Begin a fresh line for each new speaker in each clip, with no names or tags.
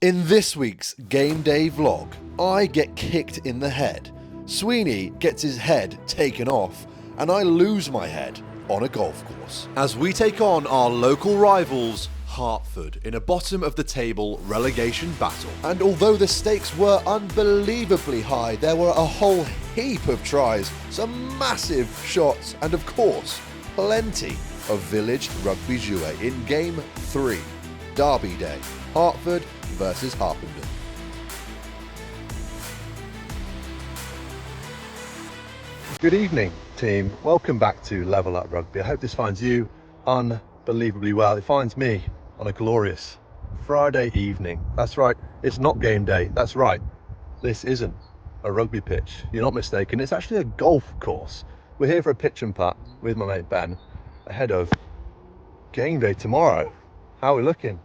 In this week's game day vlog, I get kicked in the head, Sweeney gets his head taken off, and I lose my head on a golf course as we take on our local rivals, Hertford, in a bottom of the table relegation battle. And although the stakes were unbelievably high, there were a whole heap of tries, some massive shots, and of course, plenty of village rugby jouet in Game 3, Derby Day, Hertford versus Harpenden.
Good evening, team. Welcome back to Level Up Rugby. I hope this finds you unbelievably well. It finds me on a glorious Friday evening. That's right, it's not game day. That's right, this isn't a rugby pitch. You're not mistaken, it's actually a golf course. We're here for a pitch and putt with my mate Ben ahead of game day tomorrow. How are we looking?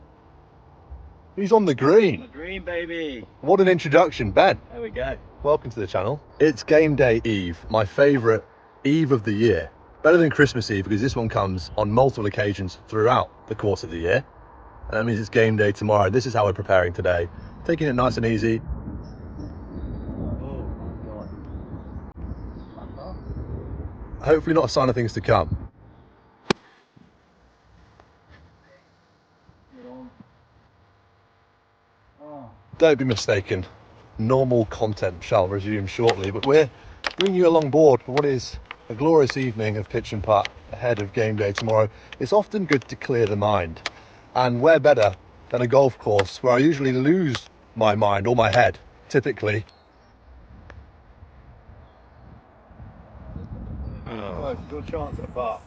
He's on the green.
On the green, baby.
What an introduction, Ben.
There we go.
Welcome to the channel. It's game day eve, my favourite eve of the year. Better than Christmas Eve because this one comes on multiple occasions throughout the course of the year. And that means it's game day tomorrow. This is how we're preparing today. Taking it nice and easy.
Oh my God.
Hopefully not a sign of things to come. Don't be mistaken, normal content shall resume shortly, but we're bringing you along board for what is a glorious evening of pitch and putt ahead of game day tomorrow. It's often good to clear the mind, and where better than a golf course where I usually lose my mind or my head, typically. Oh, good chance at a putt.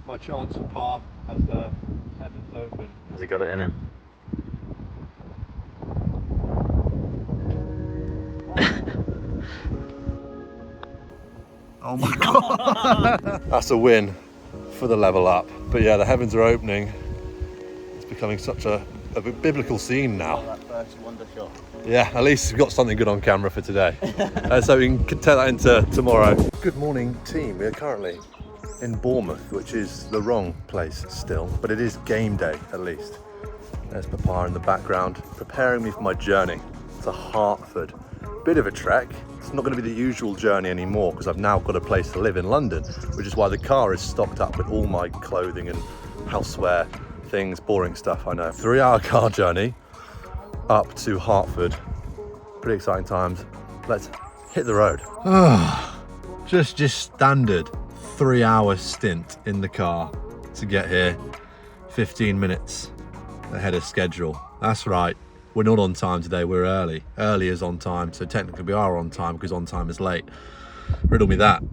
My chance of par as the heavens open.
Has he got it in him?
Oh my God. That's a win for the level up. But yeah, the heavens are opening. It's becoming such a biblical scene now.
That first wonder shot.
Yeah, at least we've got something good on camera for today. So we can take that into tomorrow. Good morning, team. We are currently in Bournemouth, which is the wrong place still, but it is game day at least. There's Papa in the background, preparing me for my journey to Hertford. Bit of a trek. It's not going to be the usual journey anymore because I've now got a place to live in London, which is why the car is stocked up with all my clothing and houseware things, boring stuff, I know. 3-hour car journey up to Hertford. Pretty exciting times. Let's hit the road. Just standard 3-hour stint in the car to get here, 15 minutes ahead of schedule. That's right, we're not on time today, we're early. Early is on time, so technically we are on time because on time is late. Riddle me that.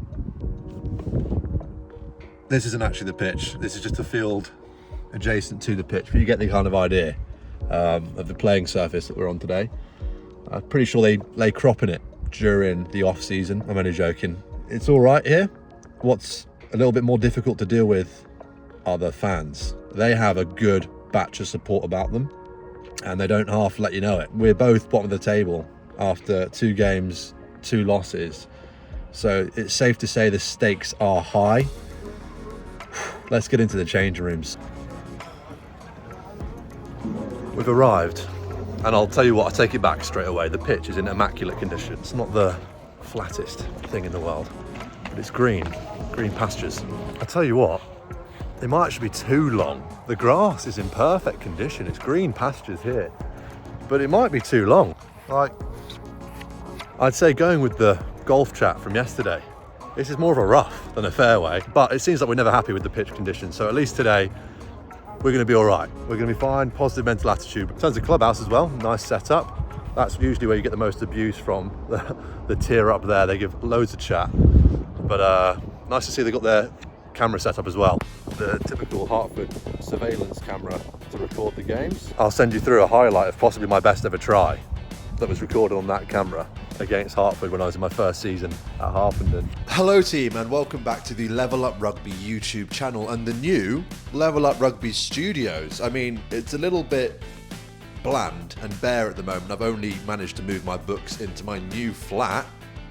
This isn't actually the pitch, this is just a field adjacent to the pitch, but you get the kind of idea of the playing surface that we're on today. I'm pretty sure they lay crop in it during the off season. I'm only joking. It's all right here. What's a little bit more difficult to deal with are the fans. They have a good batch of support about them and they don't half let you know it. We're both bottom of the table after 2 games, 2 losses. So it's safe to say the stakes are high. Let's get into the change rooms. We've arrived, and I'll tell you what, I take it back straight away. The pitch is in immaculate condition. It's not the flattest thing in the world, but it's green pastures. I tell you what, it might actually be too long. The grass is in perfect condition. It's green pastures here, but it might be too long. Like, I'd say going with the golf chat from yesterday, this is more of a rough than a fairway, but it seems like we're never happy with the pitch conditions. So at least today, we're going to be all right. We're going to be fine. Positive mental attitude. In terms of clubhouse as well, nice setup. That's usually where you get the most abuse from. The tier up there, they give loads of chat. But nice to see they got their camera set up as well. The typical Hertford surveillance camera to record the games. I'll send you through a highlight of possibly my best ever try that was recorded on that camera against Hertford when I was in my first season at Harpenden.
Hello team and welcome back to the Level Up Rugby YouTube channel and the new Level Up Rugby studios. I mean, it's a little bit bland and bare at the moment. I've only managed to move my books into my new flat.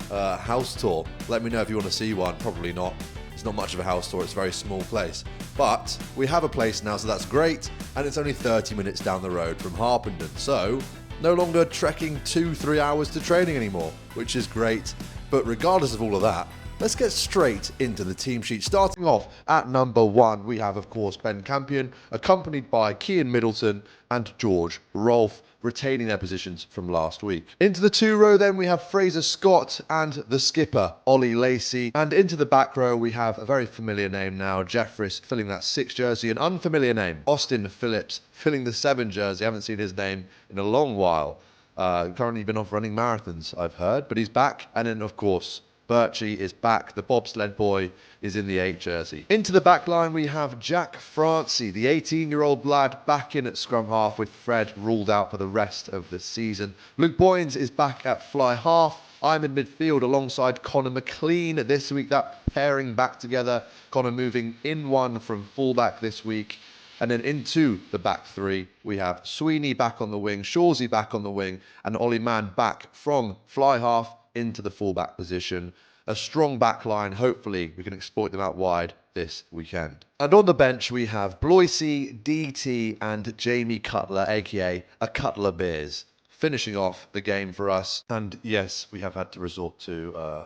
House tour. Let me know if you want to see one. Probably not. It's not much of a house tour, it's a very small place. But we have a place now, so that's great, and it's only 30 minutes down the road from Harpenden. So, no longer trekking 2-3 hours to training anymore, which is great. But regardless of all of that, let's get straight into the team sheet. Starting off at number 1, we have, of course, Ben Campion, accompanied by Cian Middleton and George Rolfe, retaining their positions from last week. Into the 2 row then we have Fraser Scott and the skipper, Ollie Lacey. And into the back row we have a very familiar name now, Jeffress filling that 6 jersey, an unfamiliar name, Austin Phillips filling the 7 jersey. I haven't seen his name in a long while. Currently been off running marathons, I've heard, but he's back. And then, of course, Birchie is back. The bobsled boy is in the 8 jersey. Into the back line, we have Jack Francie, the 18-year-old lad, back in at scrum half with Fred ruled out for the rest of the season. Luke Boyens is back at fly half. I'm in midfield alongside Connor McLean this week. That pairing back together. Connor moving in one from fullback this week. And then into the back 3, we have Sweeney back on the wing, Shawsey back on the wing, and Ollie Mann back from fly half into the fullback position. A strong back line. Hopefully we can exploit them out wide this weekend. And on the bench we have Bloisey, DT and Jamie Cutler, aka a Cutler Beers, finishing off the game for us. And yes, we have had to resort to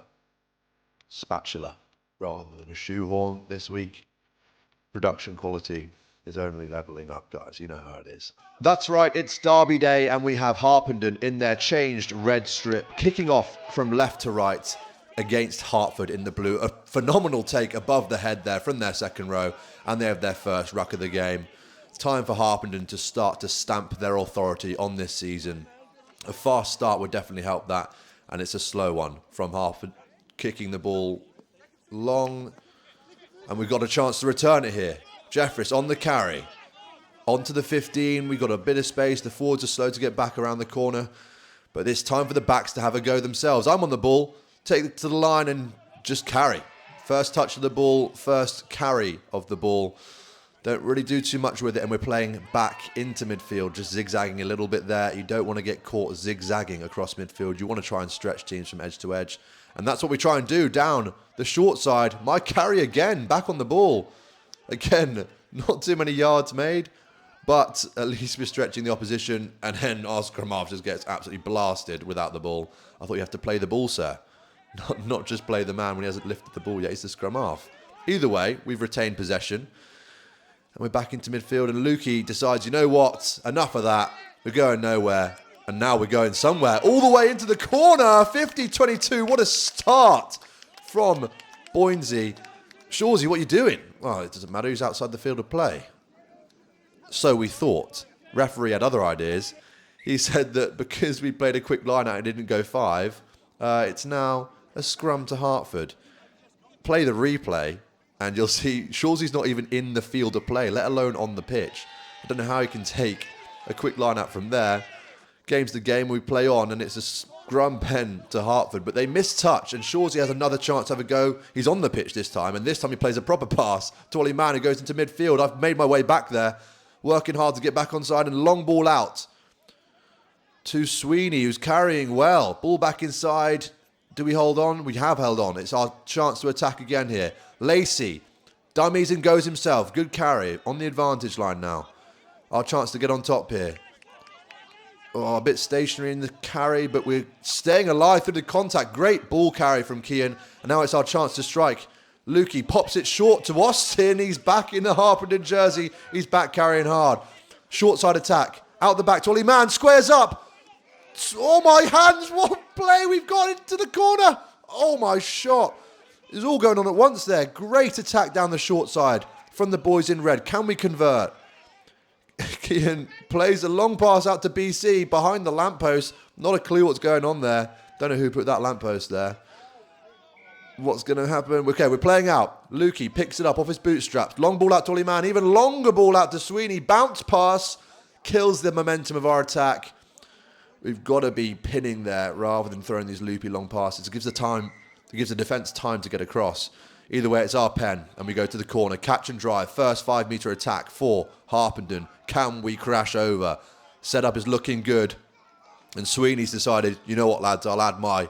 spatula rather than a shoehorn this week. Production quality is only levelling up, guys. You know how it is. That's right, it's Derby Day and we have Harpenden in their changed red strip, kicking off from left to right against Hertford in the blue. A phenomenal take above the head there from their second row, and they have their first ruck of the game. It's time for Harpenden to start to stamp their authority on this season. A fast start would definitely help that, and it's a slow one from Hertford, kicking the ball long, and we've got a chance to return it here. Jeffress on the carry, onto the 15, we've got a bit of space, the forwards are slow to get back around the corner, but it's time for the backs to have a go themselves. I'm on the ball, take it to the line and just carry. First touch of the ball, first carry of the ball. Don't really do too much with it, and we're playing back into midfield, just zigzagging a little bit there. You don't want to get caught zigzagging across midfield. You want to try and stretch teams from edge to edge, and that's what we try and do down the short side. My carry again, back on the ball. Again, not too many yards made, but at least we're stretching the opposition, and then our scrum half just gets absolutely blasted without the ball. I thought you have to play the ball, sir. Not just play the man when he hasn't lifted the ball yet. He's the scrum half. Either way, we've retained possession, and we're back into midfield, and Lukey decides, you know what, enough of that. We're going nowhere, and now we're going somewhere. All the way into the corner, 50-22. What a start from Boyensy. Shawsey, what are you doing? Well, it doesn't matter who's outside the field of play. So we thought. Referee had other ideas. He said that because we played a quick line out and didn't go 5, it's now a scrum to Hertford. Play the replay and you'll see Shawsey's not even in the field of play, let alone on the pitch. I don't know how he can take a quick line out from there. Game's the game, we play on, and it's a scrum pen to Hertford, but they miss touch, and Shawsey has another chance to have a go. He's on the pitch this time, and this time he plays a proper pass to Ollie Mann, who goes into midfield. I've made my way back there, working hard to get back onside, and long ball out to Sweeney, who's carrying well. Ball back inside. Do we hold on? We have held on. It's our chance to attack again here. Lacey dummies and goes himself. Good carry on the advantage line now. Our chance to get on top here. Oh, a bit stationary in the carry, but we're staying alive through the contact. Great ball carry from Cian, and now it's our chance to strike. Lukey pops it short to Austin. He's back in the Harpenden jersey. He's back carrying hard. Short side attack. Out the back to Ollie Mann. Squares up. Oh, my hands. What play. We've got into the corner. Oh, my shot. It's all going on at once there. Great attack down the short side from the boys in red. Can we convert? Cian plays a long pass out to BC behind the lamppost. Not a clue what's going on there. Don't know who put that lamppost there. What's going to happen? Okay, we're playing out. Lukey picks it up off his bootstraps. Long ball out to Ollie Mann. Even longer ball out to Sweeney. Bounce pass. Kills the momentum of our attack. We've got to be pinning there rather than throwing these loopy long passes. It gives the defence time to get across. Either way, it's our pen, and we go to the corner. Catch and drive. First 5-metre attack for Harpenden. Can we crash over? Setup is looking good. And Sweeney's decided, you know what, lads, I'll add my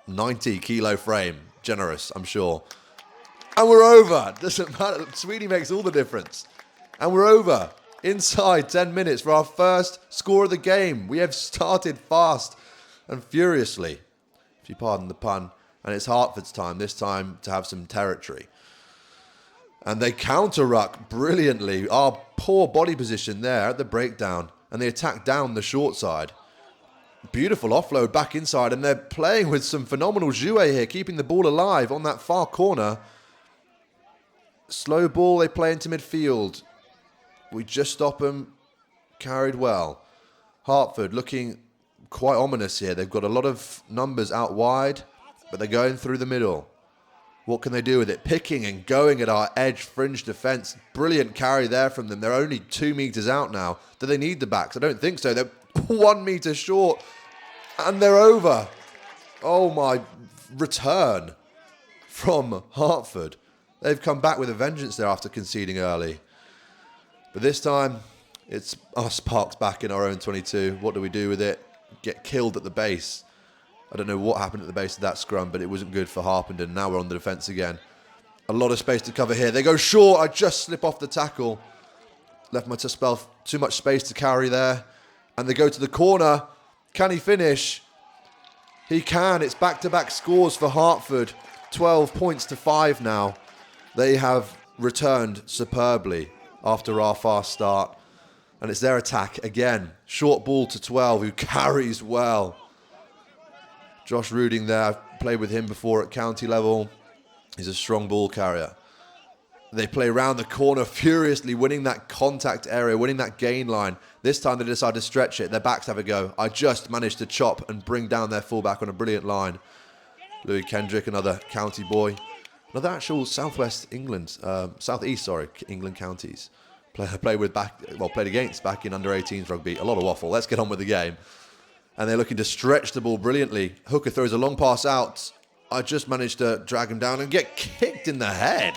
90-kilo frame. Generous, I'm sure. And we're over. Doesn't matter. Sweeney makes all the difference. And we're over. Inside 10 minutes for our first score of the game. We have started fast and furiously, if you pardon the pun. And it's Hertford's time, this time to have some territory. And they counter-ruck brilliantly. Our poor body position there at the breakdown. And they attack down the short side. Beautiful offload back inside. And they're playing with some phenomenal jouet here, keeping the ball alive on that far corner. Slow ball, they play into midfield. We just stop them. Carried well. Hertford looking quite ominous here. They've got a lot of numbers out wide, but they're going through the middle. What can they do with it? Picking and going at our edge fringe defence. Brilliant carry there from them. They're only 2 meters out now. Do they need the backs? I don't think so. They're 1 meter short. And they're over. Oh my, return from Hertford. They've come back with a vengeance there after conceding early. But this time, it's us parked back in our own 22. What do we do with it? Get killed at the base. I don't know what happened at the base of that scrum, but it wasn't good for Harpenden. Now we're on the defence again. A lot of space to cover here. They go short. I just slip off the tackle. Left myself too much space to carry there. And they go to the corner. Can he finish? He can. It's back-to-back scores for Hertford. 12 points to 5 now. They have returned superbly after our fast start. And it's their attack again. Short ball to 12, who carries well. Josh Ruding there, I've played with him before at county level. He's a strong ball carrier. They play around the corner furiously, winning that contact area, winning that gain line. This time they decide to stretch it. Their backs have a go. I just managed to chop and bring down their fullback on a brilliant line. Louis Kendrick, another county boy. Another actual southwest England, southeast, sorry, England counties. Played against back in under 18s rugby. A lot of waffle. Let's get on with the game. And they're looking to stretch the ball brilliantly. Hooker throws a long pass out. I just managed to drag him down and get kicked in the head.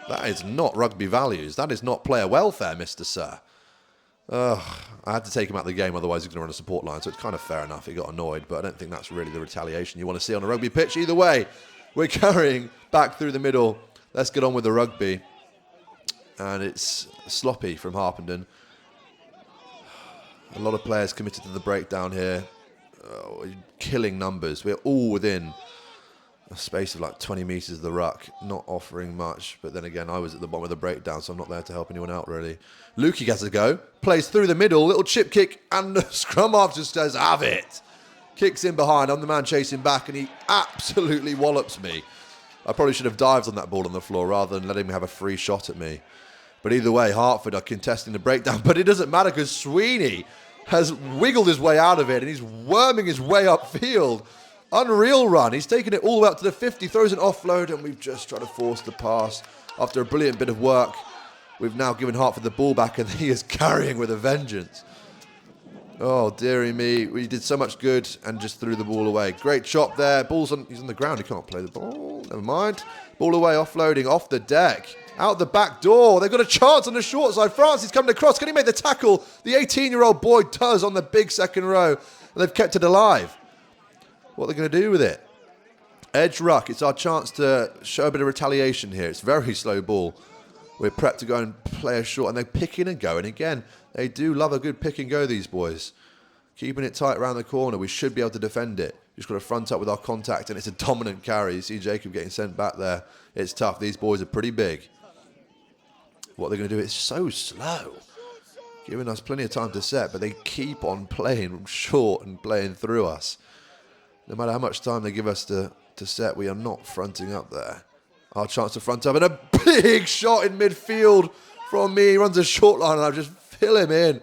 That is not rugby values. That is not player welfare, Mr. Sir. I had to take him out of the game, otherwise he's going to run a support line, so it's kind of fair enough. He got annoyed, but I don't think that's really the retaliation you want to see on a rugby pitch. Either way, we're carrying back through the middle. Let's get on with the rugby. And it's sloppy from Harpenden. A lot of players committed to the breakdown here. Killing numbers. We're all within a space of like 20 metres of the ruck. Not offering much. But then again, I was at the bottom of the breakdown, so I'm not there to help anyone out, really. Lukey gets a go. Plays through the middle. Little chip kick. And the scrum half just says, have it. Kicks in behind. I'm the man chasing back. And he absolutely wallops me. I probably should have dived on that ball on the floor rather than letting him have a free shot at me. But either way, Hertford are contesting the breakdown. But it doesn't matter because Sweeney has wiggled his way out of it and he's worming his way upfield. Unreal run. He's taken it all the way up to the 50, throws an offload, and we've just tried to force the pass. After a brilliant bit of work, we've now given Hertford the ball back and he is carrying with a vengeance. Oh, dearie me. We did so much good and just threw the ball away. Great chop there. He's on the ground. He can't play the ball. Never mind. Ball away, offloading, off the deck. Out the back door. They've got a chance on the short side. Francis coming across. Can he make the tackle? The 18-year-old boy does on the big second row. And they've kept it alive. What are they going to do with it? Edge ruck. It's our chance to show a bit of retaliation here. It's very slow ball. We're prepped to go and play a short. And they're picking and going again. They do love a good pick and go, these boys. Keeping it tight around the corner. We should be able to defend it. Just got to front up with our contact. And it's a dominant carry. You see Jacob getting sent back there. It's tough. These boys are pretty big. What they're going to do is so slow, giving us plenty of time to set, but they keep on playing short and playing through us. No matter how much time they give us to set, we are not fronting up there. Our chance to front up, and a big shot in midfield from me. He runs a short line, and I just fill him in.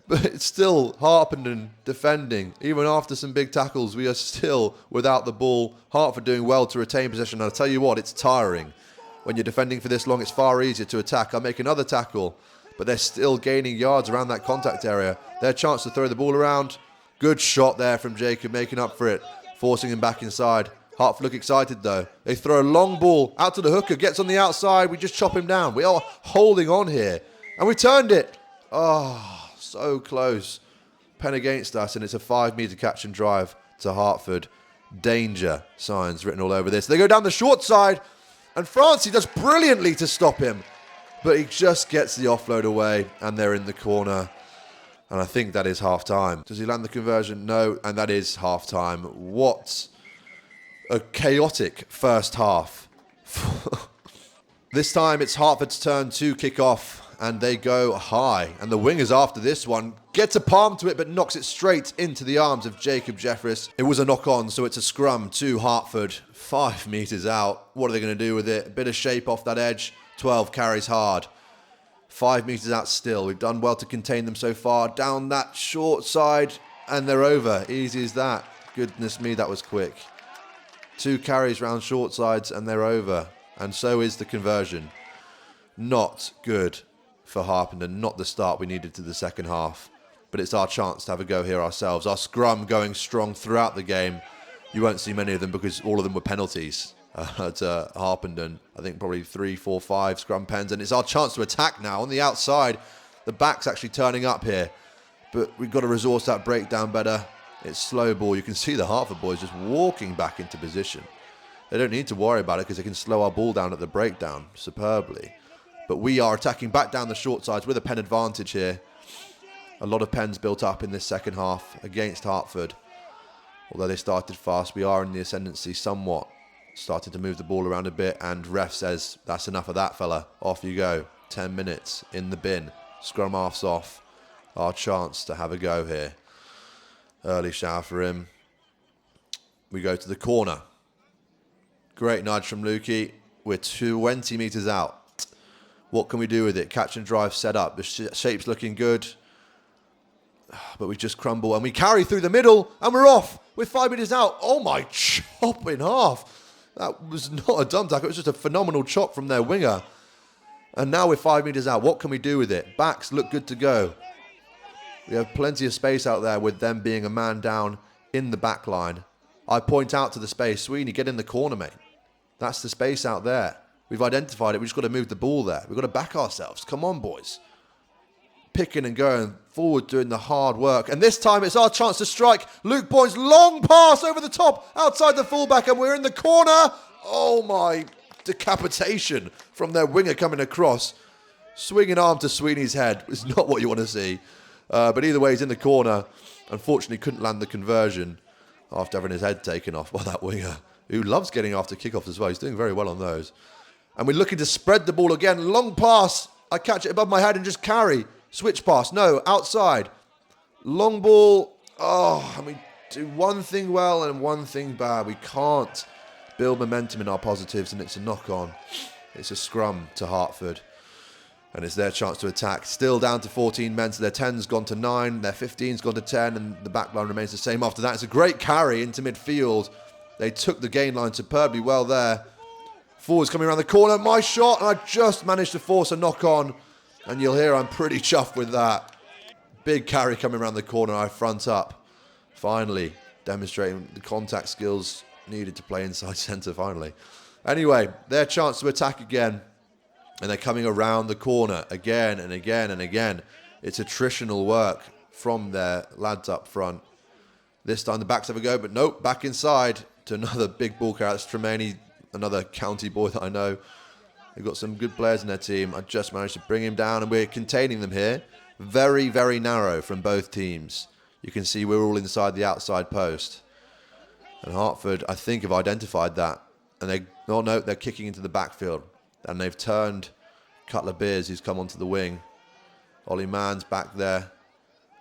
But it's still Harpenden defending. Even after some big tackles, we are still without the ball. Hertford doing well to retain possession. And I'll tell you what, it's tiring. When you're defending for this long, it's far easier to attack. I make another tackle, but they're still gaining yards around that contact area. Their chance to throw the ball around. Good shot there from Jacob, making up for it, forcing him back inside. Hertford look excited, though. They throw a long ball out to the hooker, gets on the outside. We just chop him down. We are holding on here, and we turned it. Oh, so close. Pen against us, and it's a 5-metre catch and drive to Hertford. Danger signs written all over this. They go down the short side. And Francie does brilliantly to stop him. But he just gets the offload away, and they're in the corner. And I think that is half-time. Does he land the conversion? No, and that is half-time. What a chaotic first half. This time it's Hertford's turn to kick off, and they go high. And the wingers after this one gets a palm to it, but knocks it straight into the arms of Jacob Jeffress. It was a knock-on, so it's a scrum to Hertford, 5 metres out. What are they going to do with it? A bit of shape off that edge. 12 carries hard. 5 metres out still. We've done well to contain them so far. Down that short side, and they're over. Easy as that. Goodness me, that was quick. 2 carries round short sides, and they're over. And so is the conversion. Not good for Harpenden. Not the start we needed to the second half. But it's our chance to have a go here ourselves. Our scrum going strong throughout the game. You won't see many of them because all of them were penalties. At Harpenden, I think probably 3, 4, 5 scrum pens, and it's our chance to attack now on the outside. The back's actually turning up here, but we've got to resource that breakdown better. It's slow ball. You can see the Hertford boys just walking back into position. They don't need to worry about it because they can slow our ball down at the breakdown superbly. But we are attacking back down the short sides with a pen advantage here. A lot of pens built up in this second half against Hertford. Although they started fast, we are in the ascendancy somewhat. Started to move the ball around a bit, and ref says, that's enough of that, fella. Off you go. 10 minutes in the bin. Scrum half's off. Our chance to have a go here. Early shower for him. We go to the corner. Great nudge from Lukey. We're 20 metres out. What can we do with it? Catch and drive set up. The shape's looking good. But we just crumble, and we carry through the middle, and we're off. We're 5 metres out. Oh my, chop in half. That was not a dumb tackle. It was just a phenomenal chop from their winger. And now we're 5 metres out. What can we do with it? Backs look good to go. We have plenty of space out there with them being a man down in the back line. I point out to the space. Sweeney, get in the corner, mate. That's the space out there. We've identified it. We've just got to move the ball there. We've got to back ourselves. Come on, boys. Picking and going forward, doing the hard work. And this time it's our chance to strike. Luke Boyd's long pass over the top, outside the fullback, and we're in the corner. Oh my, decapitation from their winger coming across. Swinging arm to Sweeney's head is not what you want to see. But either way, he's in the corner. Unfortunately, couldn't land the conversion after having his head taken off by that winger, who loves getting after kickoffs as well. He's doing very well on those. And we're looking to spread the ball again. Long pass. I catch it above my head and just carry. Switch pass. No, outside. Long ball. Oh, and we do one thing well and one thing bad. We can't build momentum in our positives, and it's a knock-on. It's a scrum to Hertford. And it's their chance to attack. Still down to 14 men, so their 10's gone to 9, their 15's gone to 10, and the back line remains the same after that. It's a great carry into midfield. They took the gain line superbly well there. Forwards coming around the corner. My shot, and I just managed to force a knock-on. And you'll hear I'm pretty chuffed with that. Big carry coming around the corner. I front up. Finally, demonstrating the contact skills needed to play inside centre, finally. Anyway, their chance to attack again. And they're coming around the corner again and again and again. It's attritional work from their lads up front. This time the backs have a go, but nope, back inside to another big ball carrier. That's Tremaine, another county boy that I know. They've got some good players in their team. I just managed to bring him down, and we're containing them here. Very, very narrow from both teams. You can see we're all inside the outside post. And Hertford, I think, have identified that. And they're kicking into the backfield. And they've turned Cutler Beers, who's come onto the wing. Ollie Mann's back there.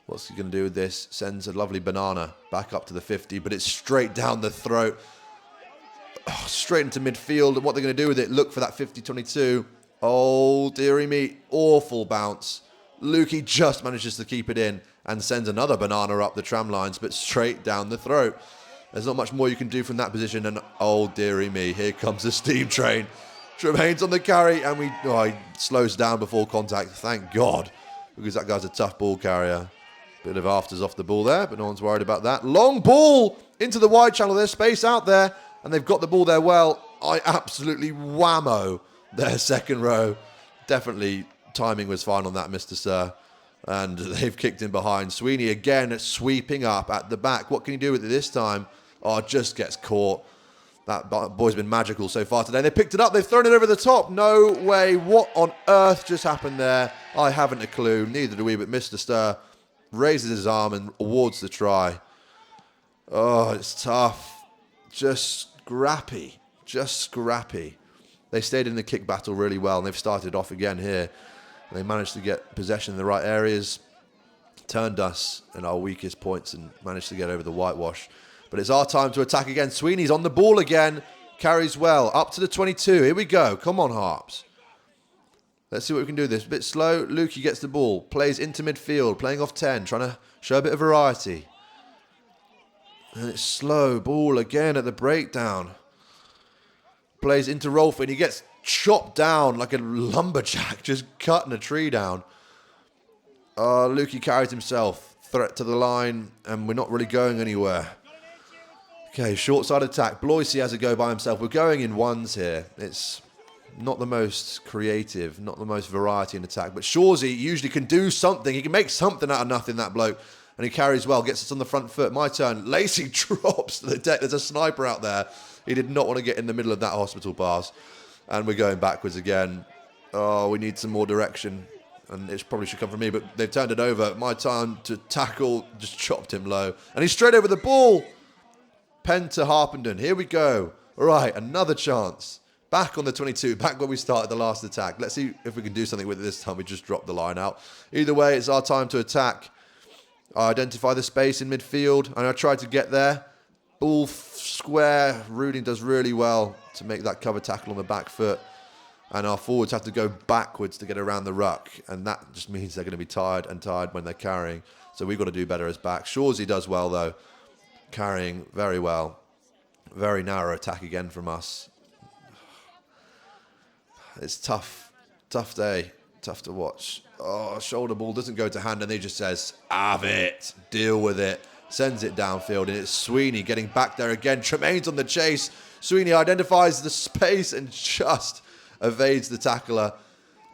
What's he going to do with this? Sends a lovely banana back up to the 50, but it's straight down the throat. Oh, straight into midfield. And what they're going to do with it, look for that 50-22. Oh, dearie me. Awful bounce. Lukey just manages to keep it in and sends another banana up the tram lines, but straight down the throat. There's not much more you can do from that position. And oh, dearie me. Here comes the steam train. Tremaine's on the carry, and he slows down before contact. Thank God, because that guy's a tough ball carrier. Bit of afters off the ball there, but no one's worried about that. Long ball into the wide channel. There's space out there, and they've got the ball there well. I absolutely whammo their second row. Definitely timing was fine on that, Mr. Sir. And they've kicked in behind. Sweeney again sweeping up at the back. What can he do with it this time? Oh, just gets caught. That boy's been magical so far today. They picked it up. They've thrown it over the top. No way. What on earth just happened there? I haven't a clue. Neither do we, but Mr. Stir raises his arm and awards the try. Oh, it's tough. Just scrappy. Just scrappy. They stayed in the kick battle really well, and they've started off again here. They managed to get possession in the right areas, turned us in our weakest points, and managed to get over the whitewash. But it's our time to attack again. Sweeney's on the ball again. Carries well. Up to the 22. Here we go. Come on, Harps. Let's see what we can do this. A bit slow. Lukey gets the ball. Plays into midfield. Playing off 10. Trying to show a bit of variety. And it's slow. Ball again at the breakdown. Plays into Rolfie, and he gets chopped down like a lumberjack, just cutting a tree down. Lukey carries himself. Threat to the line, and we're not really going anywhere. Okay, short side attack. Bloisey has a go by himself. We're going in ones here. It's not the most creative, not the most variety in attack, but Shawsey usually can do something. He can make something out of nothing, that bloke. And he carries well, gets us on the front foot. My turn. Lacey drops to the deck. There's a sniper out there. He did not want to get in the middle of that hospital pass. And we're going backwards again. Oh, we need some more direction. And it probably should come from me, but they've turned it over. My time to tackle, just chopped him low. And he's straight over the ball. Pen to Harpenden. Here we go. All right, another chance. Back on the 22, back where we started the last attack. Let's see if we can do something with it this time. We just dropped the line out. Either way, it's our time to attack. I identify the space in midfield, and I tried to get there. Ball square. Ruding does really well to make that cover tackle on the back foot. And our forwards have to go backwards to get around the ruck. And that just means they're going to be tired when they're carrying. So we've got to do better as back. Shawsey does well, though. Carrying very well. Very narrow attack again from us. It's tough. Tough day. Tough to watch. Oh, shoulder ball doesn't go to hand, and he just says, have it. Deal with it. Sends it downfield, and it's Sweeney getting back there again. Tremaine's on the chase. Sweeney identifies the space and just evades the tackler.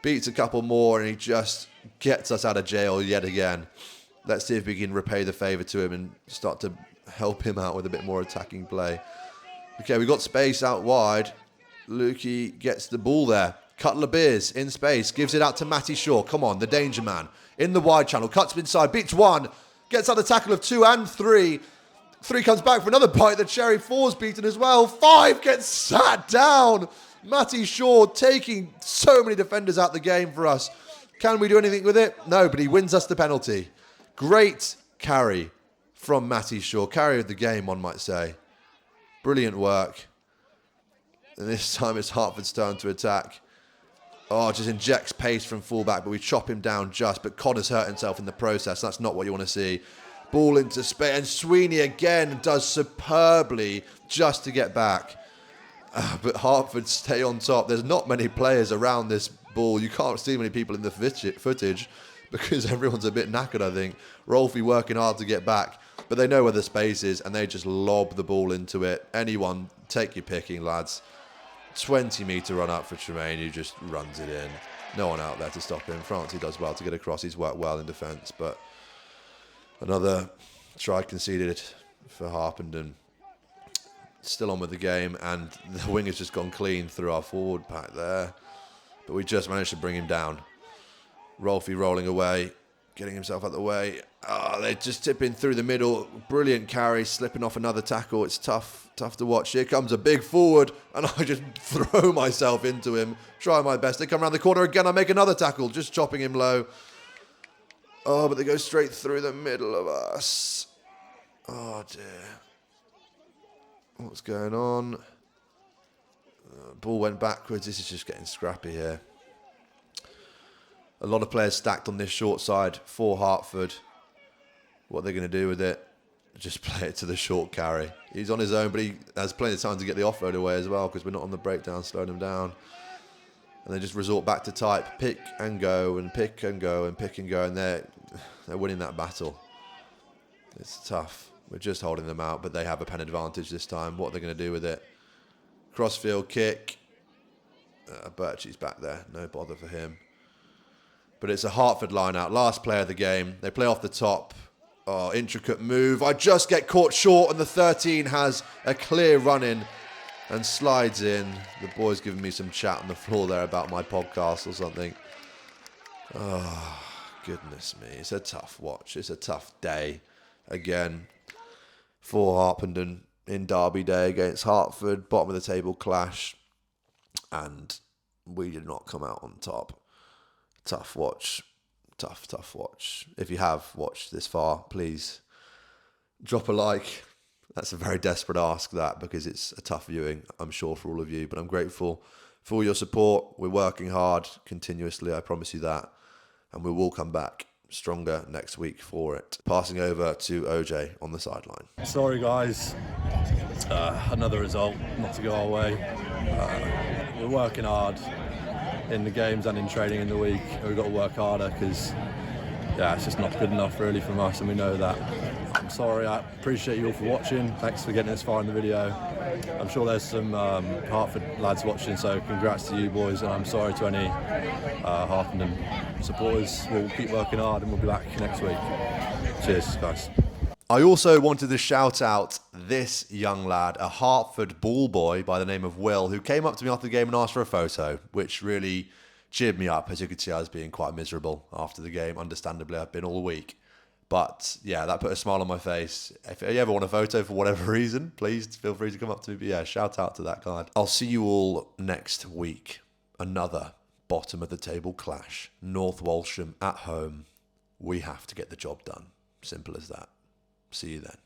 Beats a couple more, and he just gets us out of jail yet again. Let's see if we can repay the favour to him and start to help him out with a bit more attacking play. Okay, we got space out wide. Lukey gets the ball there. Cutler Beers in space. Gives it out to Matty Shaw. Come on, the danger man. In the wide channel. Cuts inside. Beats one. Gets out a tackle of 2 and 3. 3 comes back for another bite. The Cherry 4's beaten as well. 5 gets sat down. Matty Shaw taking so many defenders out the game for us. Can we do anything with it? No, but he wins us the penalty. Great carry from Matty Shaw. Carry of the game, one might say. Brilliant work. And this time it's Hertford's turn to attack. Oh, just injects pace from fullback, but we chop him down just. But Connor's hurt himself in the process. That's not what you want to see. Ball into space. And Sweeney again does superbly just to get back. But Hertford stay on top. There's not many players around this ball. You can't see many people in the footage because everyone's a bit knackered, I think. Rolfie working hard to get back. But they know where the space is, and they just lob the ball into it. Anyone, take your picking, lads. 20-metre run up for Tremaine, who just runs it in. No one out there to stop him. Francie does well to get across. He's worked well in defence, but another try conceded for Harpenden. Still on with the game, and the wing has just gone clean through our forward pack there. But we just managed to bring him down. Rolfie rolling away, getting himself out the way. They're just tipping through the middle. Brilliant carry, slipping off another tackle. It's tough to watch. Here comes a big forward, and I just throw myself into him. Try my best. They come around the corner again. I make another tackle, just chopping him low. Oh, but they go straight through the middle of us. Oh, dear. What's going on? Ball went backwards. This is just getting scrappy here. A lot of players stacked on this short side for Hertford. What they're going to do with it? Just play it to the short carry. He's on his own, but he has plenty of time to get the offload away as well because we're not on the breakdown, slowing him down. And they just resort back to type, pick and go, and pick and go, and pick and go, and they're winning that battle. It's tough. We're just holding them out, but they have a pen advantage this time. What are they going to do with it? Crossfield kick. Birch is back there. No bother for him. But it's a Hertford line out. Last player of the game. They play off the top. Oh, intricate move. I just get caught short, and the 13 has a clear run in. and slides in. The boy's giving me some chat on the floor there about my podcast or something. Oh, goodness me. It's a tough watch. It's a tough day. Again, for Harpenden in Derby Day against Hertford, bottom of the table clash, and we did not come out on top. Tough watch. Tough watch. If you have watched this far, please drop a like. That's a very desperate ask, that, because it's a tough viewing, I'm sure, for all of you. But I'm grateful for all your support. We're working hard continuously, I promise you that. And we will come back stronger next week for it. Passing over to OJ on the sideline.
Sorry, guys. Another result not to go our way. We're working hard in the games and in training in the week. We've got to work harder because, it's just not good enough really from us, and we know that. I'm sorry. I appreciate you all for watching. Thanks for getting this far in the video. I'm sure there's some Hertford lads watching, so congrats to you boys, and I'm sorry to any Harpenden supporters. We'll keep working hard and we'll be back next week. Cheers, guys.
I also wanted to shout out this young lad, a Hertford ball boy by the name of Will, who came up to me after the game and asked for a photo, which really cheered me up. As you could see, I was being quite miserable after the game. Understandably, I've been all week. But yeah, that put a smile on my face. If you ever want a photo for whatever reason, please feel free to come up to me. But yeah, shout out to that guy. I'll see you all next week. Another bottom of the table clash. North Walsham at home. We have to get the job done. Simple as that. See you then.